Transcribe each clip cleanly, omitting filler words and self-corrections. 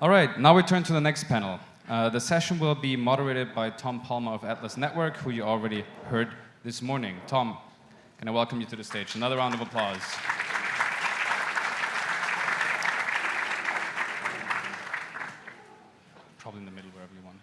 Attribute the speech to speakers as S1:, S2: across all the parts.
S1: All right, now we turn to the next panel. The session will be moderated by Tom Palmer of Atlas Network, who you already heard this morning. Tom, can I welcome you to the stage? Another round of applause. Probably in the middle, wherever you want.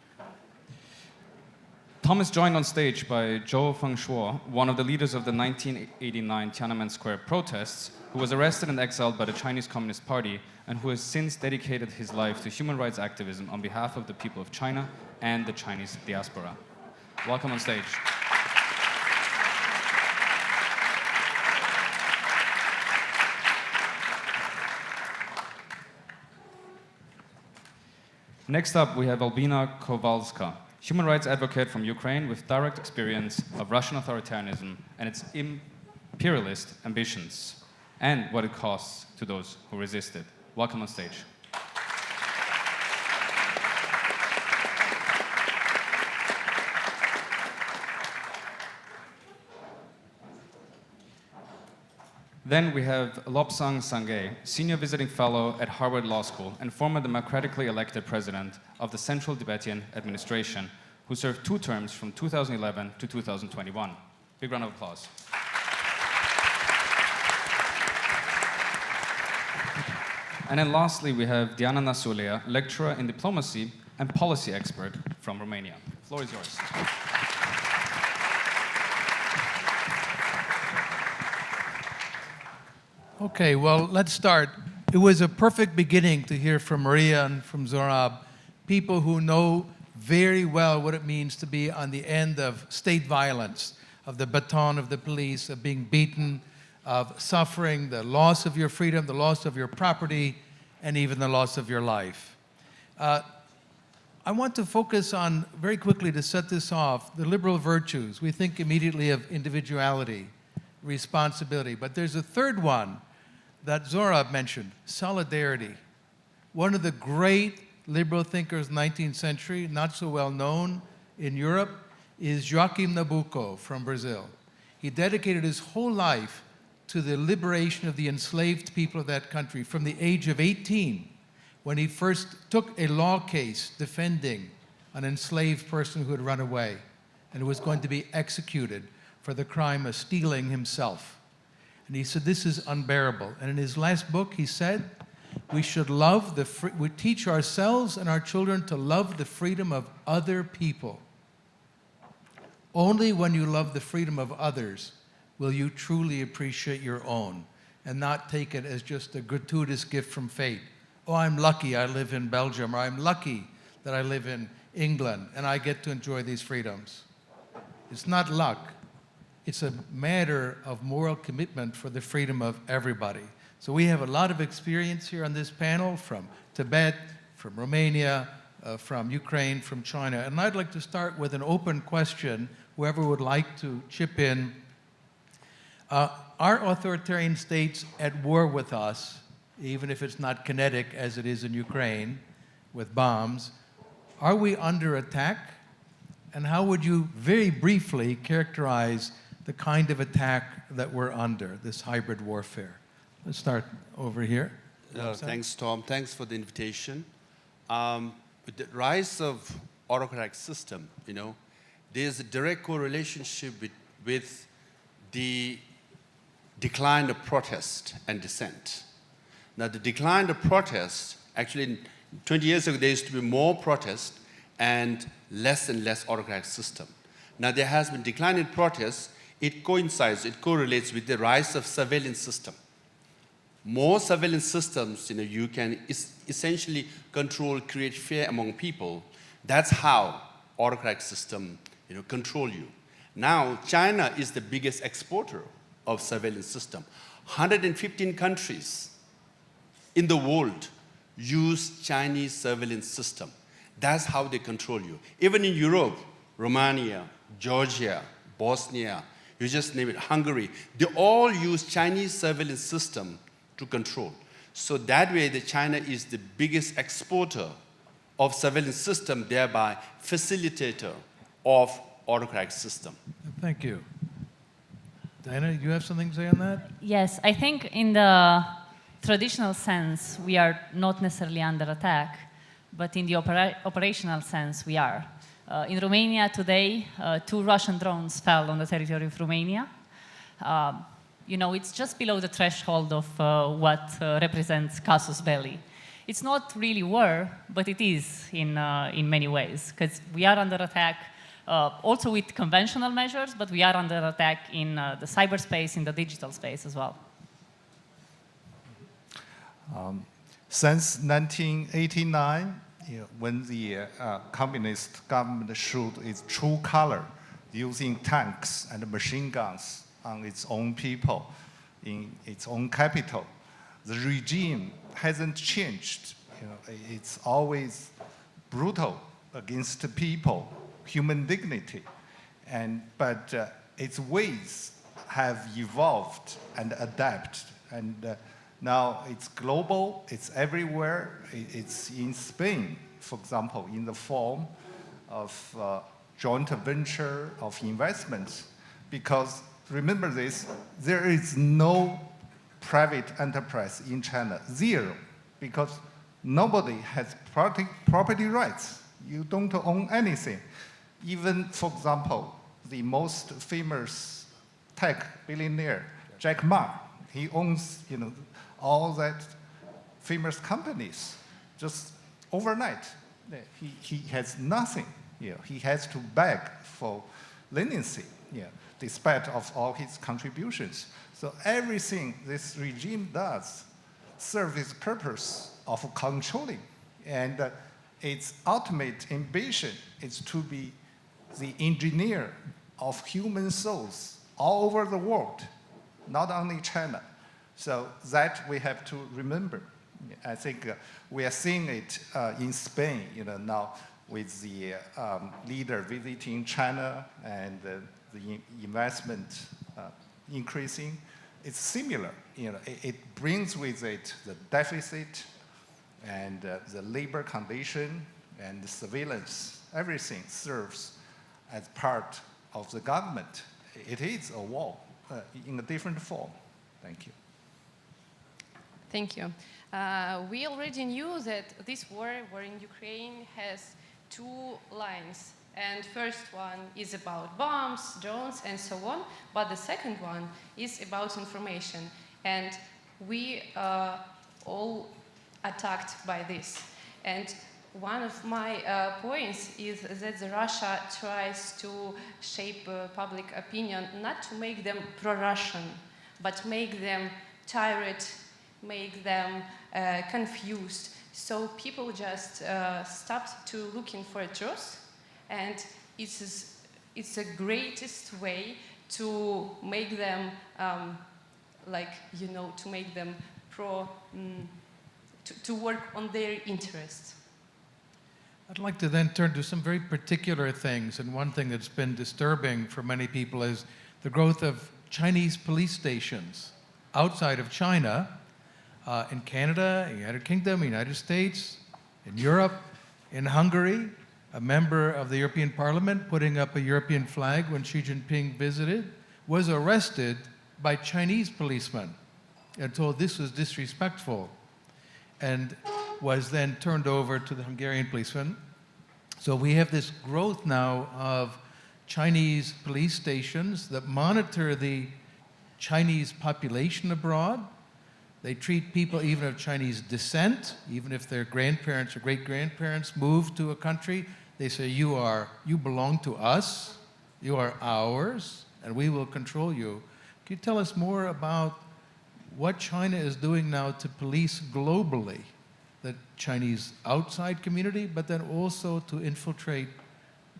S1: Tom is joined on stage by Fengsuo Zhou, one of the leaders of the 1989 Tiananmen Square protests, who was arrested and exiled by the Chinese Communist Party and who has since dedicated his life to human rights activism on behalf of the people of China and the Chinese diaspora. Welcome on stage. Next up, we have Albina Kovalska, human rights advocate from Ukraine with direct experience of Russian authoritarianism and its imperialist ambitions, and what it costs to those who resist it. Welcome on stage. Then we have Lobsang Sangay, senior visiting fellow at Harvard Law School and former democratically elected president of the Central Tibetan administration, who served 2 terms from 2011 to 2021. Big round of applause. And then lastly, we have Diana Nasulea, lecturer in diplomacy and policy expert from Romania. The floor is yours.
S2: Okay, well, let's start. It was a perfect beginning to hear from Maria and from Zorab, people who know very well what it means to be on the end of state violence, of the baton of the police, of being beaten, of suffering, the loss of your freedom, the loss of your property, and even the loss of your life. I want to focus on, very quickly to set this off, the liberal virtues. We think immediately of individuality, responsibility, but there's a third one that Zorab mentioned, solidarity. One of the great liberal thinkers of the 19th century, not so well known in Europe, is Joaquim Nabuco from Brazil. He dedicated his whole life to the liberation of the enslaved people of that country from the age of 18, when he first took a law case defending an enslaved person who had run away and was going to be executed for the crime of stealing himself. And he said, this is unbearable. And in his last book, he said, we should we teach ourselves and our children to love the freedom of other people. Only when you love the freedom of others will you truly appreciate your own and not take it as just a gratuitous gift from fate. Oh, I'm lucky I live in Belgium, or I'm lucky that I live in England and I get to enjoy these freedoms. It's not luck. It's a matter of moral commitment for the freedom of everybody. So we have a lot of experience here on this panel from Tibet, from Romania, from Ukraine, from China. And I'd like to start with an open question, whoever would like to chip in. Are authoritarian states at war with us, even if it's not kinetic as it is in Ukraine with bombs? Are we under attack? And how would you very briefly characterize the kind of attack that we're under, this hybrid warfare? Let's start over here.
S3: Thanks, Tom. Thanks for the invitation. With the rise of autocratic system, there's a direct correlation with the decline of protest and dissent. Now, the decline of protest, actually 20 years ago, there used to be more protest and less autocratic system. Now, there has been decline in protest. It coincides, it correlates with the rise of surveillance system. More surveillance systems, you can essentially control, create fear among people. That's how autocratic system, control you. Now, China is the biggest exporter of surveillance system. 115 countries in the world use Chinese surveillance system. That's how they control you. Even in Europe, Romania, Georgia, Bosnia, you just name it, Hungary, they all use Chinese surveillance system to control. So that way, China is the biggest exporter of surveillance system, thereby facilitator of autocratic system.
S2: Thank you. Diana, you have something to say on that?
S4: Yes, I think in the traditional sense, we are not necessarily under attack, but in the operational sense, we are. In Romania today, 2 Russian drones fell on the territory of Romania. You know, it's just below the threshold of what represents casus belli. It's not really war, but it is in many ways, because we are under attack also with conventional measures, but we are under attack in the cyberspace, in the digital space as well.
S5: Since 1989, when the communist government showed its true color, using tanks and machine guns on its own people in its own capital, the regime hasn't changed. It's always brutal against people, human dignity, but its ways have evolved and adapted, and now it's global, it's everywhere. It's in Spain, for example, in the form of joint venture of investments, because remember this, there is no private enterprise in China, zero, because nobody has property rights. You don't own anything. Even, for example, the most famous tech billionaire, Jack Ma, he owns, all that famous companies. Just overnight, he has nothing. He has to beg for leniency, despite of all his contributions. So everything this regime does serves its purpose of controlling. And its ultimate ambition is to be the engineer of human souls all over the world, not only China. So that we have to remember. I think we are seeing it in Spain, now with the leader visiting China and the investment increasing. It's similar. It brings with it the deficit and the labor condition and the surveillance. Everything serves as part of the government. It is a war in a different form. Thank you.
S6: Thank you. We already knew that this war in Ukraine has 2 lines. And first one is about bombs, drones, and so on. But the second one is about information. And we all attacked by this. And one of my points is that Russia tries to shape public opinion, not to make them pro-Russian, but make them tired, make them confused. So people just stopped to looking for truth, and it's the greatest way to make them to make them to work on their interests.
S2: I'd like to then turn to some very particular things, and one thing that's been disturbing for many people is the growth of Chinese police stations outside of China, in Canada, United Kingdom, United States, in Europe, in Hungary. A member of the European Parliament putting up a European flag when Xi Jinping visited was arrested by Chinese policemen and told this was disrespectful, and was then turned over to the Hungarian policemen. So we have this growth now of Chinese police stations that monitor the Chinese population abroad. They treat people even of Chinese descent, even if their grandparents or great-grandparents moved to a country. They say, you belong to us, you are ours, and we will control you. Can you tell us more about what China is doing now to police globally the Chinese outside community, but then also to infiltrate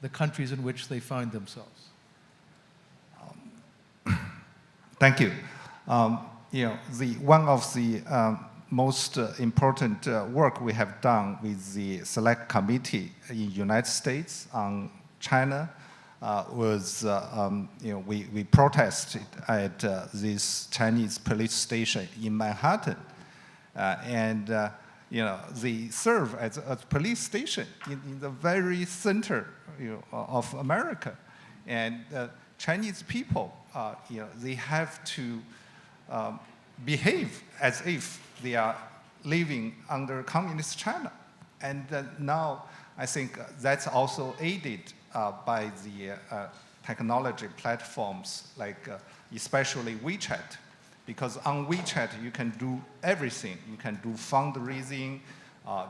S2: the countries in which they find themselves?
S5: Thank you. One of the most important work we have done with the Select Committee in the United States on China was, we protested at this Chinese police station in Manhattan. They serve as a police station in the very center of America. And Chinese people, they have to behave as if they are living under communist China. And now I think that's also aided by the technology platforms like especially WeChat, because on WeChat you can do everything. You can do fundraising,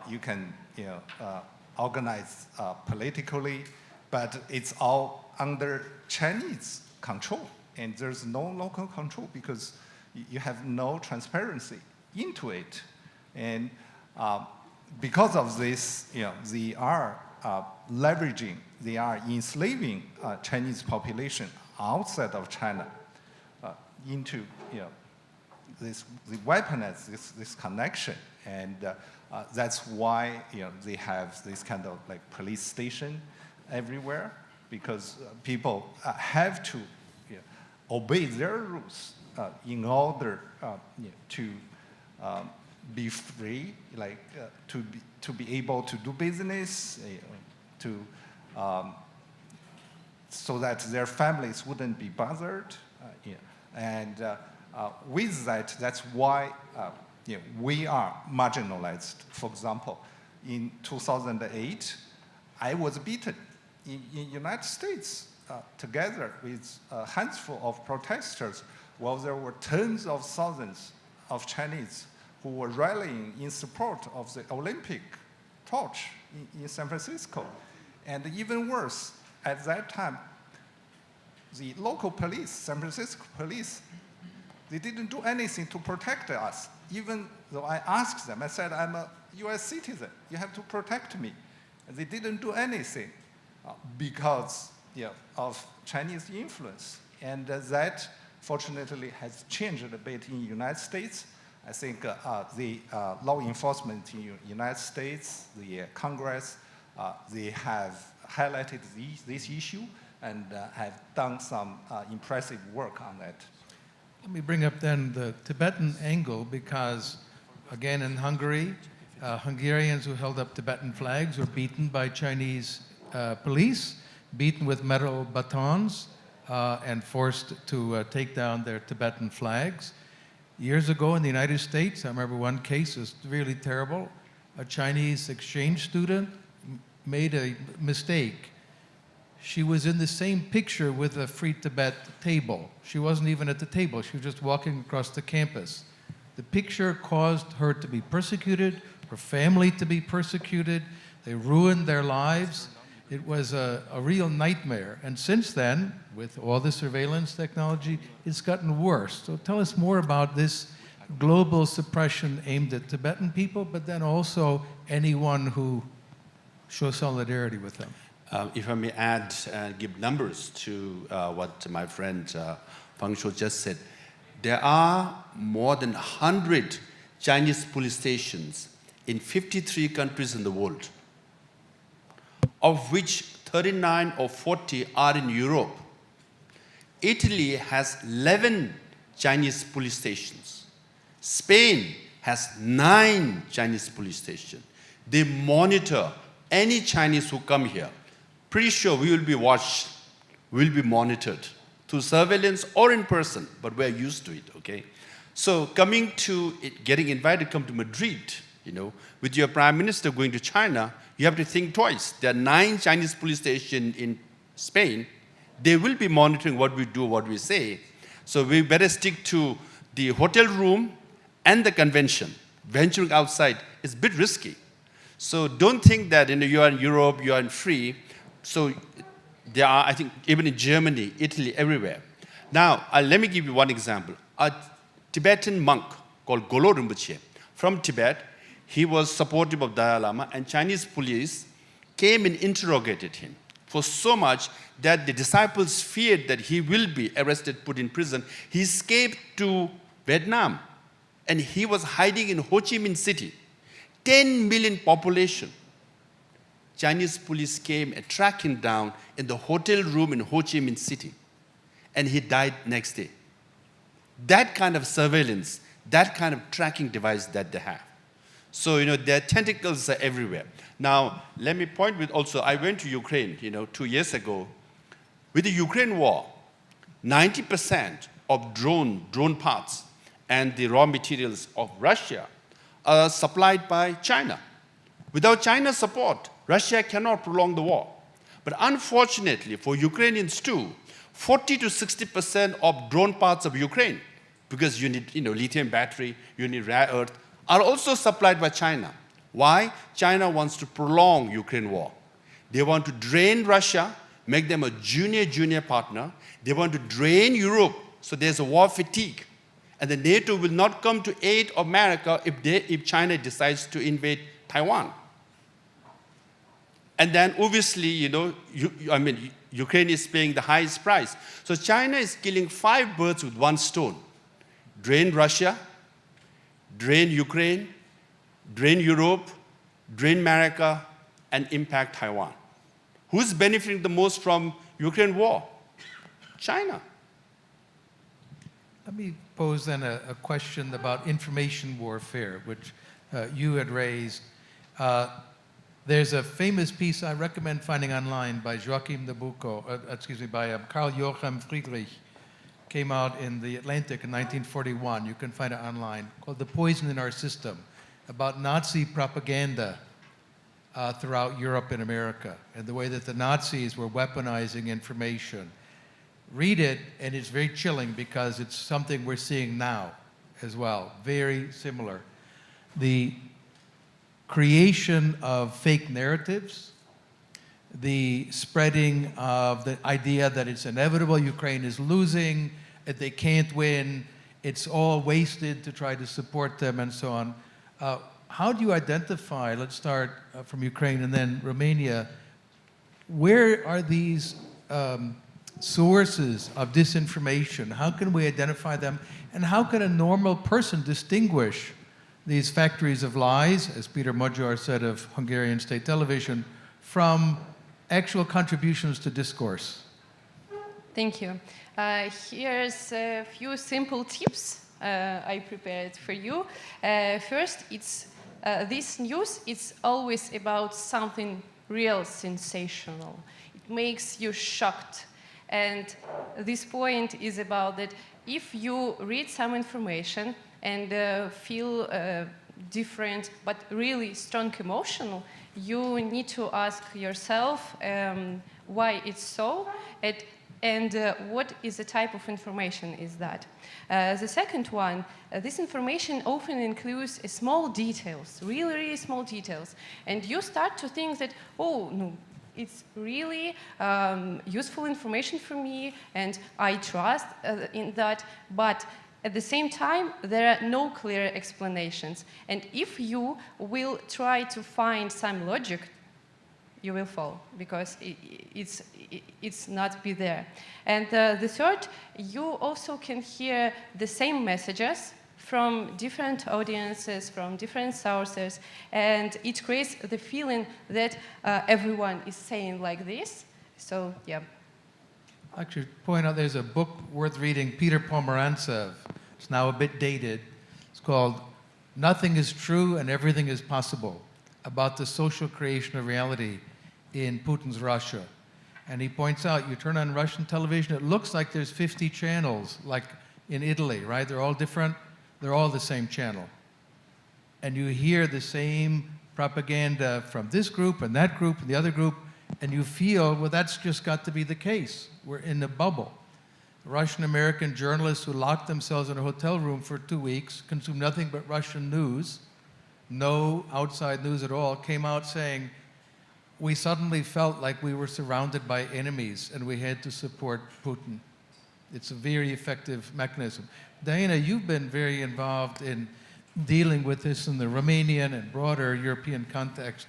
S5: you can organize politically, but it's all under Chinese control, and there's no local control because you have no transparency into it. And because of this, they are leveraging, they are enslaving Chinese population outside of China into they weaponize this connection, and that's why they have this kind of like police station everywhere, because people have to obey their rules in order to be free, like to be able to do business, so that their families wouldn't be bothered, and with that, that's why we are marginalized. For example, in 2008, I was beaten in United States together with a handful of protesters, while there were tens of thousands of Chinese who were rallying in support of the Olympic torch in San Francisco. And even worse, at that time, the local police, San Francisco police, they didn't do anything to protect us. Even though I asked them, I said, I'm a US citizen, you have to protect me. And they didn't do anything because of Chinese influence. And that, fortunately, has changed a bit in the United States. I think the law enforcement in the United States, the Congress, they have highlighted this issue and have done some impressive work on that.
S2: Let me bring up then the Tibetan angle, because again in Hungary, Hungarians who held up Tibetan flags were beaten by Chinese police, beaten with metal batons, and forced to take down their Tibetan flags. Years ago in the United States, I remember one case was really terrible. A Chinese exchange student made a mistake. She was in the same picture with a Free Tibet table. She wasn't even at the table, she was just walking across the campus. The picture caused her to be persecuted, her family to be persecuted. They ruined their lives. It was a real nightmare. And since then, with all the surveillance technology, it's gotten worse. So tell us more about this global suppression aimed at Tibetan people, but then also anyone who shows solidarity with them.
S3: If I may add and give numbers to what my friend Fengsuo just said, there are more than 100 Chinese police stations in 53 countries in the world, of which 39 or 40 are in Europe. Italy has 11 Chinese police stations. Spain has 9 Chinese police stations. They monitor any Chinese who come here. Pretty sure we will be watched, we will be monitored through surveillance or in person, but we're used to it, okay? So coming to it, getting invited to come to Madrid, with your prime minister going to China, you have to think twice. There are 9 Chinese police stations in Spain. They will be monitoring what we do, what we say. So we better stick to the hotel room and the convention. Venturing outside is a bit risky. So don't think that you are in Europe, you are in free. So there are, I think, even in Germany, Italy, everywhere. Now, let me give you one example. A Tibetan monk called Golo Rinpoche from Tibet, he was supportive of Dalai Lama, and Chinese police came and interrogated him for so much that the disciples feared that he will be arrested, put in prison. He escaped to Vietnam, and he was hiding in Ho Chi Minh City. 10 million population. Chinese police came and tracked him down in the hotel room in Ho Chi Minh City, and he died next day. That kind of surveillance, that kind of tracking device that they have. So, their tentacles are everywhere. Now, let me point with also, I went to Ukraine, 2 years ago. With the Ukraine war, 90% of drone parts and the raw materials of Russia are supplied by China. Without China's support, Russia cannot prolong the war. But unfortunately for Ukrainians too, 40 to 60% of drone parts of Ukraine, because you need lithium battery, you need rare earth, are also supplied by China. Why? China wants to prolong Ukraine war. They want to drain Russia, make them a junior partner. They want to drain Europe, so there's a war fatigue. And the NATO will not come to aid America if China decides to invade Taiwan. And then obviously, Ukraine is paying the highest price. So China is killing 5 birds with 1 stone. Drain Russia, drain Ukraine, drain Europe, drain America, and impact Taiwan. Who's benefiting the most from Ukraine war? China.
S2: Let me pose then a question about information warfare, which you had raised. There's a famous piece I recommend finding online by by Karl Joachim Friedrich. Came out in the Atlantic in 1941. You can find it online, called The Poison in Our System, about Nazi propaganda throughout Europe and America, and the way that the Nazis were weaponizing information. Read it, and it's very chilling because it's something we're seeing now as well, very similar. The creation of fake narratives, the spreading of the idea that it's inevitable, Ukraine is losing, that they can't win, it's all wasted to try to support them, and so on. How do you identify, let's start from Ukraine and then Romania, where are these sources of disinformation? How can we identify them? And how can a normal person distinguish these factories of lies, as Peter Magyar said of Hungarian state television, from actual contributions to discourse?
S6: Thank you. Here's a few simple tips I prepared for you. First, this news is always about something real sensational. It makes you shocked. And this point is about that if you read some information and feel different but really strong emotional, you need to ask yourself why it's so and what is the type of information is that. The second one, this information often includes small details, really, really small details. And you start to think that, oh, no, it's really useful information for me and I trust in that, but at the same time, there are no clear explanations. And if you will try to find some logic, you will fall because it's not be there. And the third, you also can hear the same messages from different audiences, from different sources, and it creates the feeling that everyone is saying like this. So, yeah.
S2: Actually, point out there's a book worth reading, Peter Pomerantsev. It's now a bit dated. It's called Nothing is True and Everything is Possible, about the social creation of reality in Putin's Russia. And he points out, you turn on Russian television, it looks like there's 50 channels, like in Italy, right? They're all different. They're all the same channel. And you hear the same propaganda from this group and that group and the other group, and you feel, well, that's just got to be the case. We're in a bubble. Russian-American journalists who locked themselves in a hotel room for 2 weeks, consumed nothing but Russian news, no outside news at all, came out saying, we suddenly felt like we were surrounded by enemies and we had to support Putin. It's a very effective mechanism. Diana, you've been very involved in dealing with this in the Romanian and broader European context.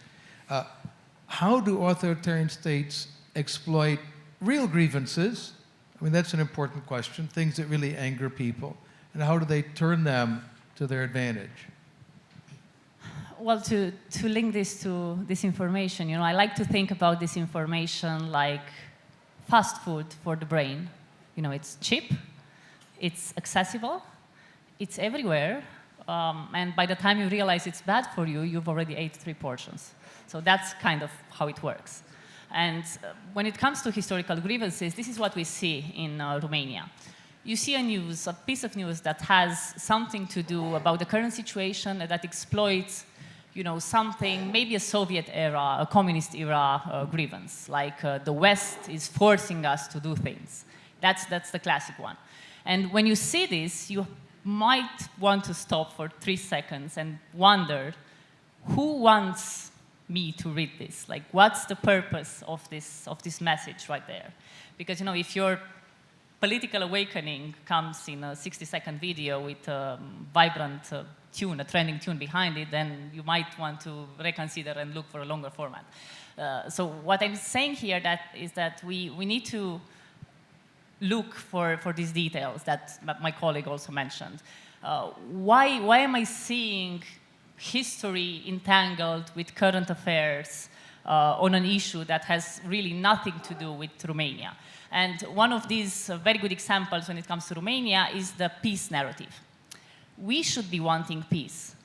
S2: How do authoritarian states exploit real grievances? I mean, that's an important question, things that really anger people. And how do they turn them to their advantage?
S4: Well, to link this to disinformation, I like to think about disinformation like fast food for the brain. It's cheap, it's accessible, it's everywhere, and by the time you realize it's bad for you, you've already ate 3 portions. So that's kind of how it works. And when it comes to historical grievances, this is what we see in Romania. You see a piece of news that has something to do about the current situation, that exploits you know, something, maybe a Soviet era, a communist era grievance, like the West is forcing us to do things. That's the classic one. And when you see this, you might want to stop for 3 seconds and wonder, who wants me to read this? Like, what's the purpose of this message right there? Because, you know, if your political awakening comes in a 60-second video with a vibrant tune, a trending tune behind it, then you might want to reconsider and look for a longer format. So what I'm saying here is that we need to look for these details that my colleague also mentioned. Why am I seeing history entangled with current affairs on an issue that has really nothing to do with Romania? And one of these very good examples when it comes to Romania is the peace narrative. We should be wanting peace.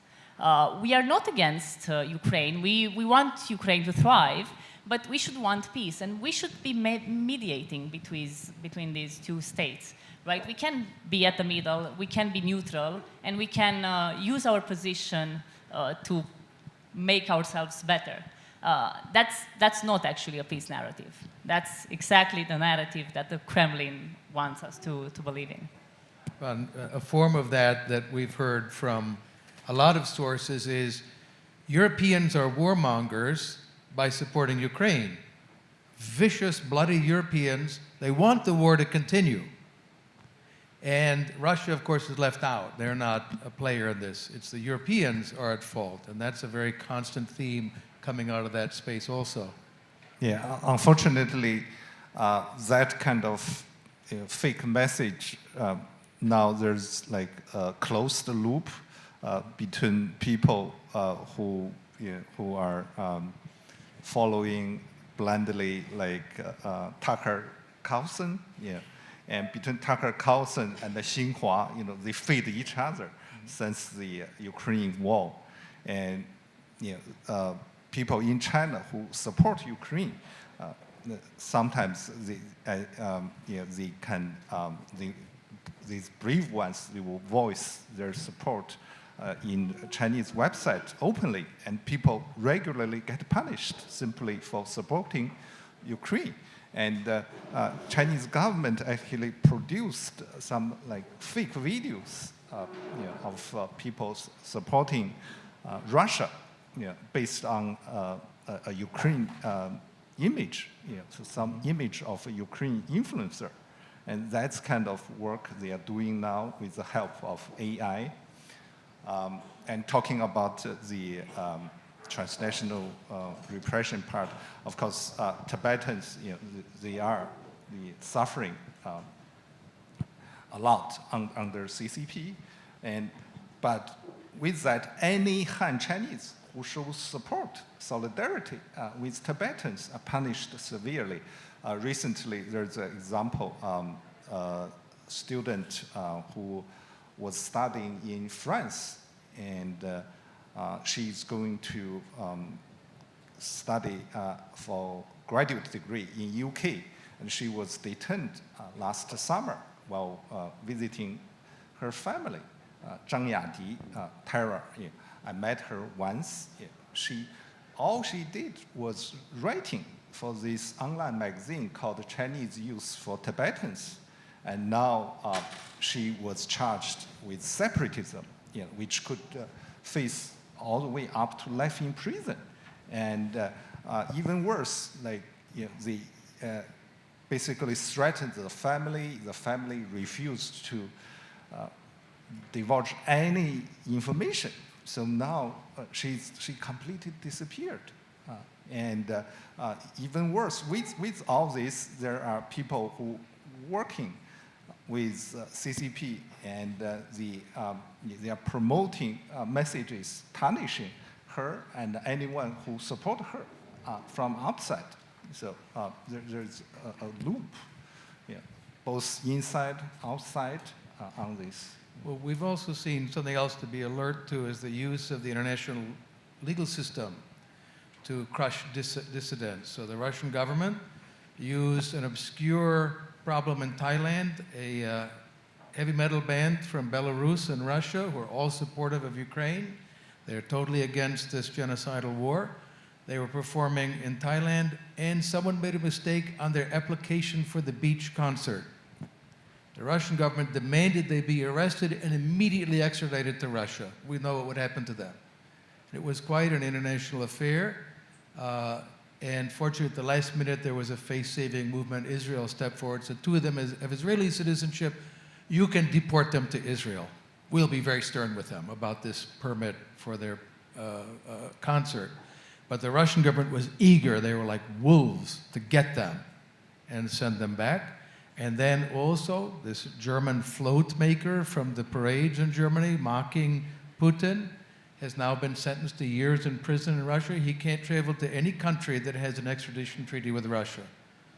S4: We are not against Ukraine. We want Ukraine to thrive, but we should want peace, and we should be mediating between these two states, right? We can be at the middle, we can be neutral, and we can use our position to make ourselves better. That's not actually a peace narrative. That's exactly the narrative that the Kremlin wants us to believe in.
S2: A form of that we've heard from a lot of sources is Europeans are warmongers by supporting Ukraine. Vicious, bloody Europeans, they want the war to continue. And Russia, of course, is left out. They're not a player in this. It's the Europeans are at fault, and that's a very constant theme coming out of that space also.
S5: Yeah, unfortunately, that kind of fake message, now there's like a closed loop between people who are following blindly, like Tucker Carlson, and between Tucker Carlson and the Xinhua, they feed each other since the Ukraine war, and people in China who support Ukraine, sometimes these brave ones, they will voice their support in Chinese website openly, and people regularly get punished simply for supporting Ukraine. And Chinese government actually produced some fake videos of people supporting Russia, based on a Ukraine image, so some image of a Ukraine influencer. And that's kind of work they are doing now with the help of AI. And talking about the transnational repression part, of course, Tibetans, they are suffering a lot under CCP. But with that, any Han Chinese who shows support, solidarity with Tibetans are punished severely. Recently, there's an example, a student who was studying in France, and she's going to study for graduate degree in UK, and she was detained last summer while visiting her family. Zhang Yadi, Tara, I met her once. All she did was writing for this online magazine called Chinese Youth for Tibetans. And now she was charged with separatism, which could face all the way up to life in prison. And even worse, they basically threatened the family. The family refused to divulge any information. So now she completely disappeared. And even worse, with all this, there are people who working with CCP, and they are promoting messages tarnishing her and anyone who support her from outside. So there's a loop, both inside, outside on this.
S2: Well, we've also seen something else to be alert to, is the use of the international legal system to crush dissidents. So the Russian government used an obscure problem in Thailand, a heavy metal band from Belarus and Russia who are all supportive of Ukraine. They're totally against this genocidal war. They were performing in Thailand, and someone made a mistake on their application for the beach concert. The Russian government demanded they be arrested and immediately extradited to Russia. We know what would happen to them. It was quite an international affair. And fortunately, at the last minute, there was a face-saving movement. Israel stepped forward, said, two of them have Israeli citizenship. You can deport them to Israel. We'll be very stern with them about this permit for their concert. But the Russian government was eager. They were like wolves to get them and send them back. And then also, this German float maker from the parades in Germany, mocking Putin, has now been sentenced to years in prison in Russia. He can't travel to any country that has an extradition treaty with Russia.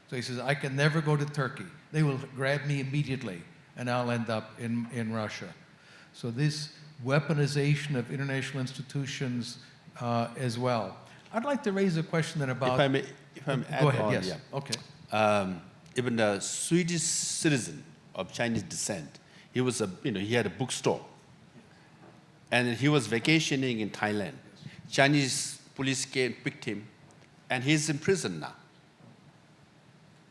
S2: So he says, I can never go to Turkey. They will grab me immediately, and I'll end up in Russia. So this weaponization of international institutions as well. I'd like to raise a question then about...
S3: If I may add
S2: go ahead,
S3: on,
S2: yes.
S3: yeah.
S2: Okay.
S3: Even a Swedish citizen of Chinese descent, he was he had a bookstore. And he was vacationing in Thailand. Chinese police came, picked him, and he's in prison now.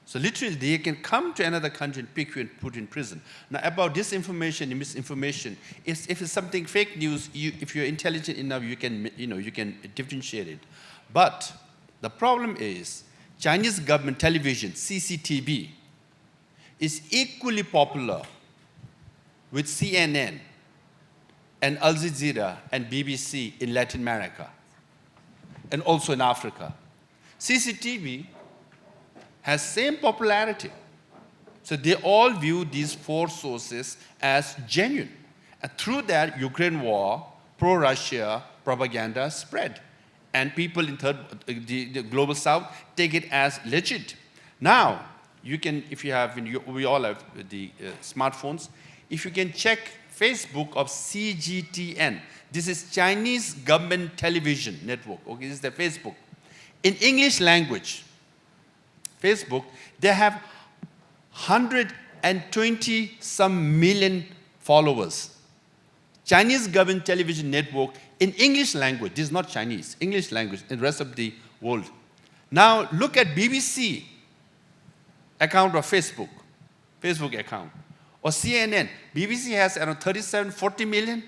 S3: So literally, they can come to another country and pick you and put you in prison. Now, about disinformation and misinformation, if it's something fake news, if you're intelligent enough, you can differentiate it. But the problem is, Chinese government television, CCTV, is equally popular with CNN and Al Jazeera and BBC in Latin America, and also in Africa. CCTV has same popularity. So they all view these four sources as genuine. And through that, Ukraine war, pro-Russia propaganda spread. And people in the global south take it as legit. Now, you can, if you have, we all have the smartphones, if you can check Facebook of CGTN. This is Chinese government television network. Okay, this is the Facebook. In English language, Facebook, they have 120 some million followers. Chinese government television network in English language. This is not Chinese, English language in the rest of the world. Now look at BBC account of Facebook account. Or CNN. BBC has around 37, 40 million.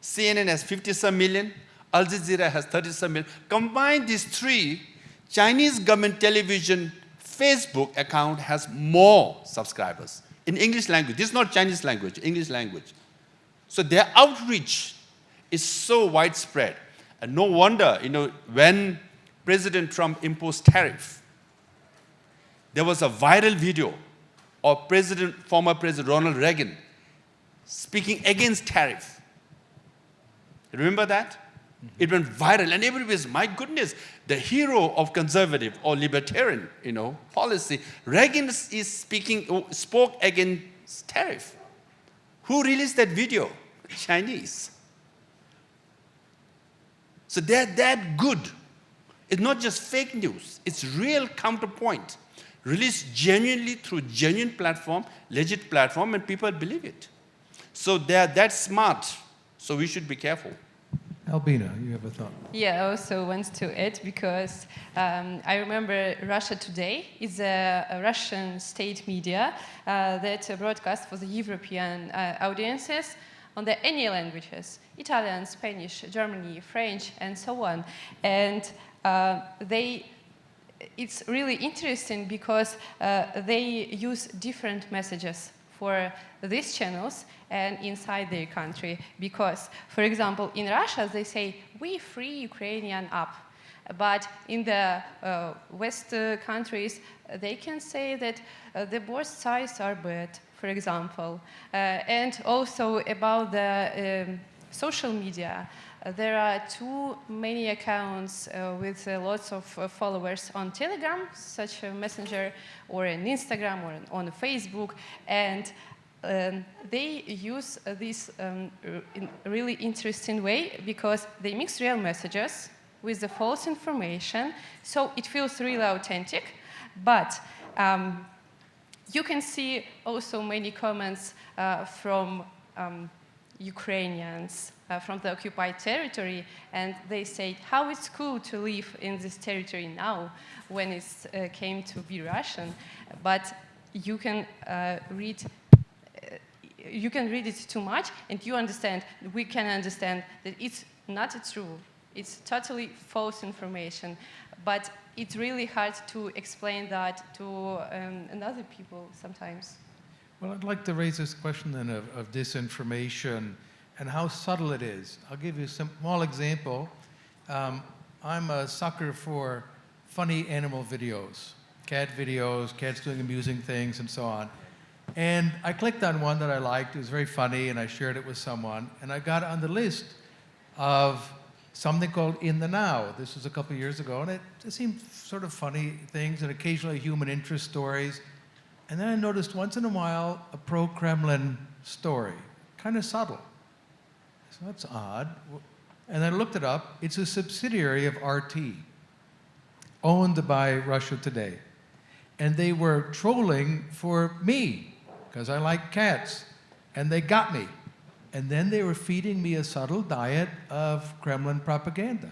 S3: CNN has 50-some million. Al Jazeera has 30-some million. Combine these three, Chinese government television Facebook account has more subscribers in English language. This is not Chinese language, English language. So their outreach is so widespread. And no wonder, when President Trump imposed tariff, there was a viral video of former President Ronald Reagan speaking against tariff. Remember that? Mm-hmm. It went viral, and everybody was, my goodness, the hero of conservative or libertarian, policy. Reagan spoke against tariff. Who released that video? Chinese. So they're that good. It's not just fake news. It's real counterpoint. Released genuinely through genuine platform, legit platform, and people believe it. So they're that smart. So we should be careful.
S2: Albina, you have a thought.
S6: Yeah, I also want to add because I remember Russia Today is a Russian state media that broadcasts for the European audiences on any languages, Italian, Spanish, German, French, and so on. And it's really interesting because they use different messages for these channels and inside their country. Because, for example, in Russia, they say, we free Ukrainian up. But in the West countries, they can say that the both sides are bad, for example. And also about the social media. There are too many accounts with lots of followers on Telegram, such a messenger, or on Instagram, or on Facebook, and they use this in a really interesting way because they mix real messages with the false information, so it feels really authentic. But you can see also many comments from Ukrainians from the occupied territory, and they said how it's cool to live in this territory now when it came to be Russian. But you can read it too much, and we can understand that it's not true. It's totally false information. But it's really hard to explain that to other people sometimes.
S2: Well, I'd like to raise this question then of disinformation and how subtle it is. I'll give you a small example. I'm a sucker for funny animal videos, cat videos, cats doing amusing things and so on. And I clicked on one that I liked. It was very funny, and I shared it with someone. And I got on the list of something called In the Now. This was a couple of years ago, and it seemed sort of funny things and occasionally human interest stories. And then I noticed once in a while a pro-Kremlin story, kind of subtle. So that's odd. And I looked it up. It's a subsidiary of RT, owned by Russia Today. And they were trolling for me, because I like cats. And they got me. And then they were feeding me a subtle diet of Kremlin propaganda.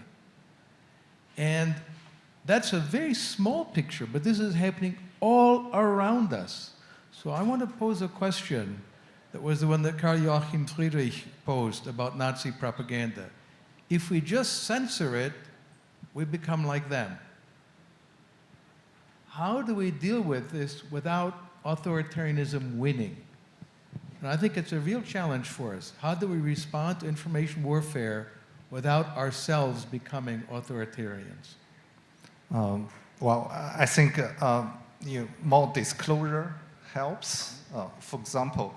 S2: And that's a very small picture, but this is happening all around us. So I want to pose a question that was the one that Karl Joachim Friedrich posed about Nazi propaganda. If we just censor it, we become like them. How do we deal with this without authoritarianism winning? And I think it's a real challenge for us. How do we respond to information warfare without ourselves becoming authoritarians?
S5: Well, I think more disclosure helps. For example,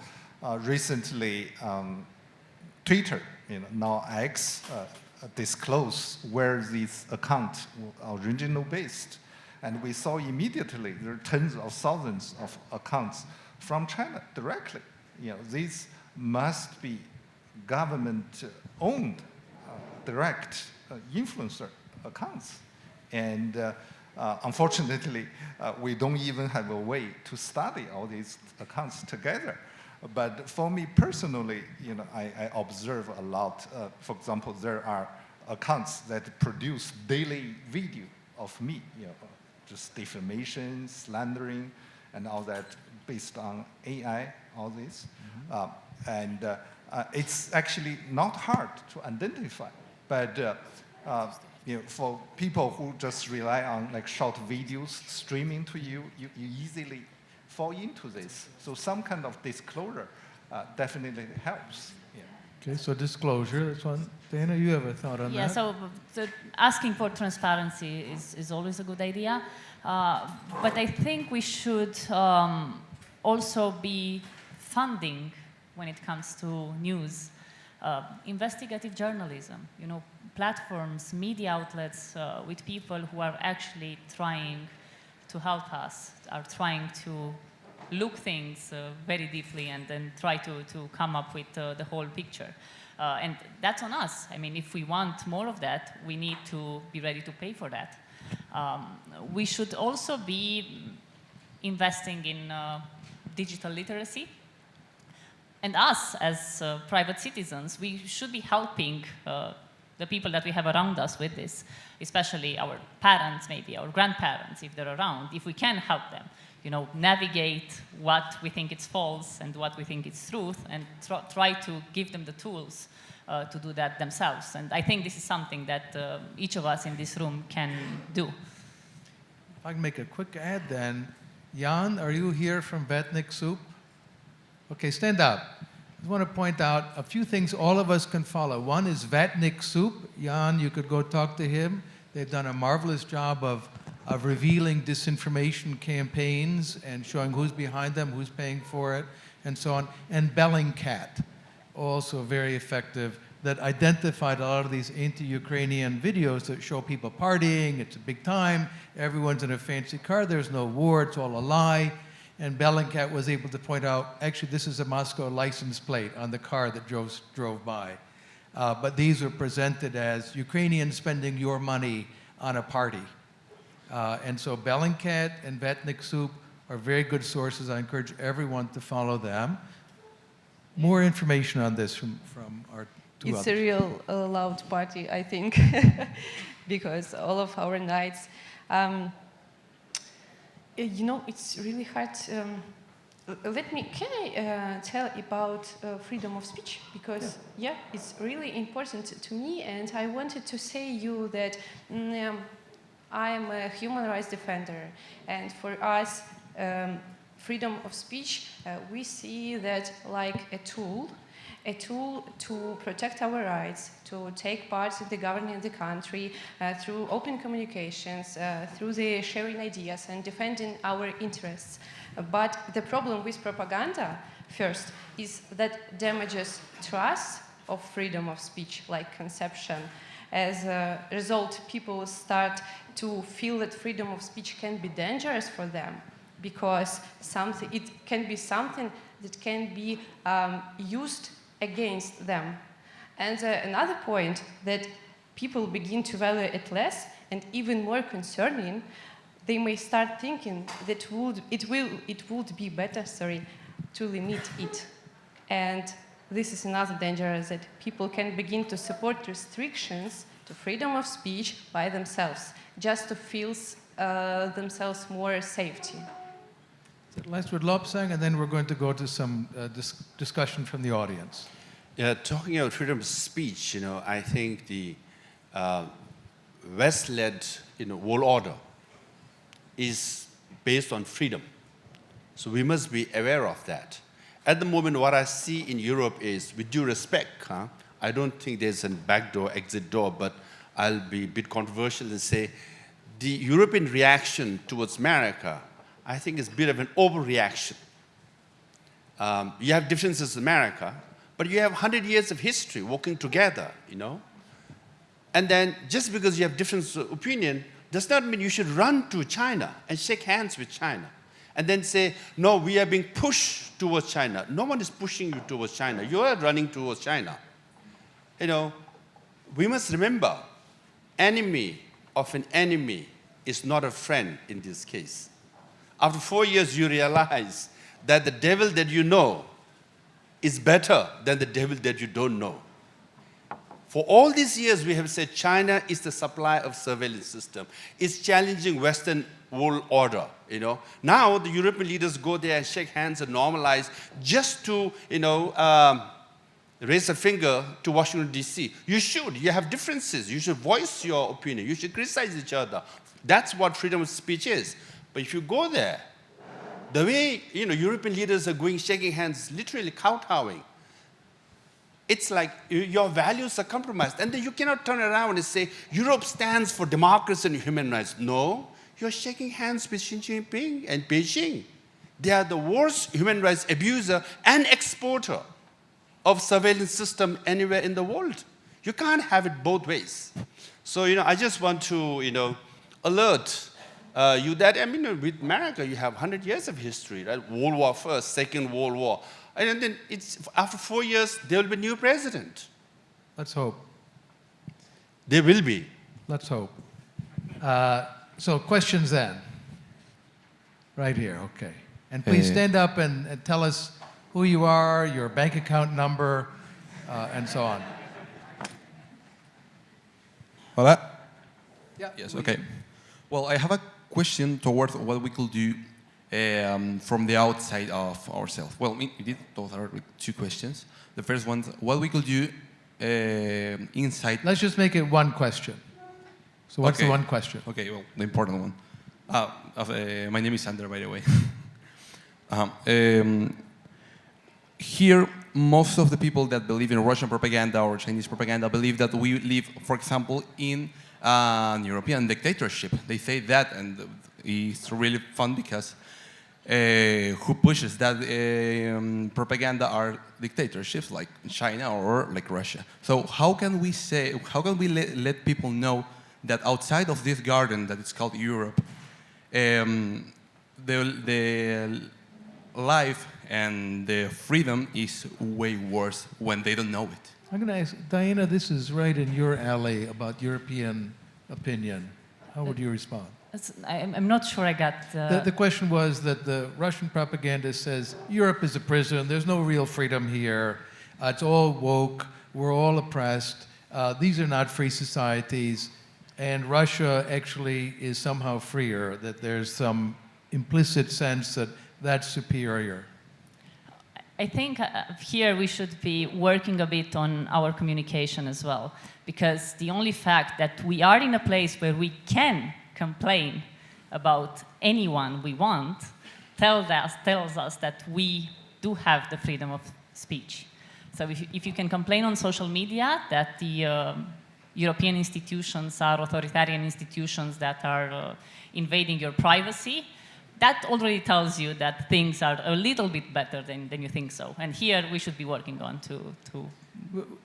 S5: recently Twitter, now X, disclosed where these accounts are originally based. And we saw immediately there are tens of thousands of accounts from China directly. These must be government-owned, direct influencer accounts. And unfortunately, we don't even have a way to study all these accounts together. But for me personally, I observe a lot. For example, there are accounts that produce daily video of me, just defamation, slandering, and all that based on AI, all this. And it's actually not hard to identify. But for people who just rely on short videos streaming to you, you easily fall into this. So some kind of disclosure definitely helps.
S2: Okay, so disclosure, that's one. Dana, you have a thought on that?
S4: Yeah, so asking for transparency is always a good idea. But I think we should also be funding, when it comes to news, investigative journalism. Platforms, media outlets with people who are actually trying to help us, are trying to look things very deeply and then try to come up with the whole picture. And that's on us. I mean, if we want more of that, we need to be ready to pay for that. We should also be investing in digital literacy. And us, as private citizens, we should be helping the people that we have around us with this, especially our parents, maybe our grandparents, if they're around, if we can help them, navigate what we think is false and what we think is truth, and try to give them the tools to do that themselves. And I think this is something that each of us in this room can do.
S2: If I can make a quick add then. Jan, are you here from Vatnik Soup? Okay, stand up. I want to point out a few things all of us can follow. One is Vatnik Soup. Jan, you could go talk to him. They've done a marvelous job of revealing disinformation campaigns and showing who's behind them, who's paying for it, and so on. And Bellingcat, also very effective, that identified a lot of these anti-Ukrainian videos that show people partying, it's a big time, everyone's in a fancy car, there's no war, it's all a lie. And Bellingcat was able to point out, actually, this is a Moscow license plate on the car that drove by. But these were presented as Ukrainians spending your money on a party. And so Bellingcat and Vatnik Soup are very good sources. I encourage everyone to follow them. More information on this from our two
S6: It's
S2: others.
S6: a real loud party, I think, because all of our nights. You know, it's really hard. Can I tell about freedom of speech? Because yeah, it's really important to me, and I wanted to say you that I am a human rights defender, and for us, freedom of speech, we see that like a tool to protect our rights, to take part in the governing of the country through open communications, through the sharing ideas and defending our interests. But the problem with propaganda, first, is that damages trust of freedom of speech, like conception. As a result, people start to feel that freedom of speech can be dangerous for them, because it can be something that can be used against them. And another point that people begin to value it less, and even more concerning, they may start thinking that it would be better, to limit it. And this is another danger, that people can begin to support restrictions to freedom of speech by themselves, just to feel themselves more safety.
S2: Last word, Lobsang, and then we're going to go to some discussion from the audience.
S3: Yeah, talking about freedom of speech, you know, I think the West-led, world order is based on freedom. So we must be aware of that. At the moment, what I see in Europe is, with due respect, I don't think there's a back door, exit door, but I'll be a bit controversial and say the European reaction towards America, I think, is a bit of an overreaction. You have differences in America, but you have 100 years of history working together, And then just because you have different opinion does not mean you should run to China and shake hands with China and then say, no, we are being pushed towards China. No one is pushing you towards China. You are running towards China. We must remember, enemy of an enemy is not a friend in this case. After 4 years, you realize that the devil that you know is better than the devil that you don't know. For all these years, we have said China is the supplier of surveillance system. It's challenging Western world order, Now, the European leaders go there and shake hands and normalize just to, raise a finger to Washington, D.C. You should. You have differences. You should voice your opinion. You should criticize each other. That's what freedom of speech is. But if you go there, the way, European leaders are going, shaking hands, literally kowtowing, it's like your values are compromised. And then you cannot turn around and say, Europe stands for democracy and human rights. No, you're shaking hands with Xi Jinping and Beijing. They are the worst human rights abuser and exporter of surveillance system anywhere in the world. You can't have it both ways. So, I just want to, alert you that, with America, you have 100 years of history, right? World War First, Second World War. And then after 4 years, there will be a new president.
S2: Let's hope.
S3: There will be.
S2: Let's hope. So questions then? Right here, okay. And please stand up and tell us who you are, your bank account number, and so on.
S7: Hola?
S2: Yeah.
S7: Yes, okay. Well, I have a question towards what we could do from the outside of ourselves. Well, those are two questions. The first one, what we could do inside.
S2: Let's just make it one question. So what's the one question?
S7: Okay, well, the important one. My name is Sander, by the way. Here, most of the people that believe in Russian propaganda or Chinese propaganda believe that we live, for example, in an European dictatorship. They say that, and it's really fun because who pushes that propaganda are dictatorships like China or like Russia. So how can we let people know that outside of this garden that is called Europe, the life and the freedom is way worse when they don't know it?
S2: I'm going to ask, Diana, this is right in your alley about European opinion. How would you respond?
S4: I'm not sure I got
S2: The question was that the Russian propaganda says Europe is a prison, there's no real freedom here, it's all woke, we're all oppressed. These are not free societies. And Russia actually is somehow freer, that there's some implicit sense that that's superior.
S4: I think here we should be working a bit on our communication as well, because the only fact that we are in a place where we can complain about anyone we want tells us that we do have the freedom of speech. So if you can complain on social media that the European institutions are authoritarian institutions that are invading your privacy, that already tells you that things are a little bit better than you think so. And here we should be working on to.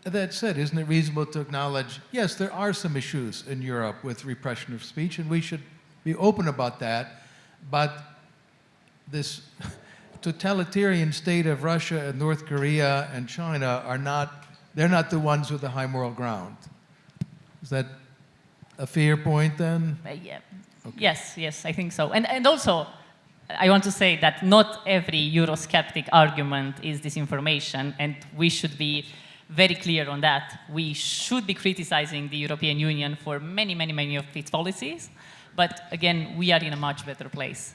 S2: That said, isn't it reasonable to acknowledge, yes, there are some issues in Europe with repression of speech, and we should be open about that, but this totalitarian state of Russia and North Korea and China they're not the ones with the high moral ground. Is that a fair point then?
S4: Yeah.
S2: Okay.
S4: Yes, I think so. And also, I want to say that not every Eurosceptic argument is disinformation, and we should be very clear on that. We should be criticizing the European Union for many of its policies, but again, we are in a much better place.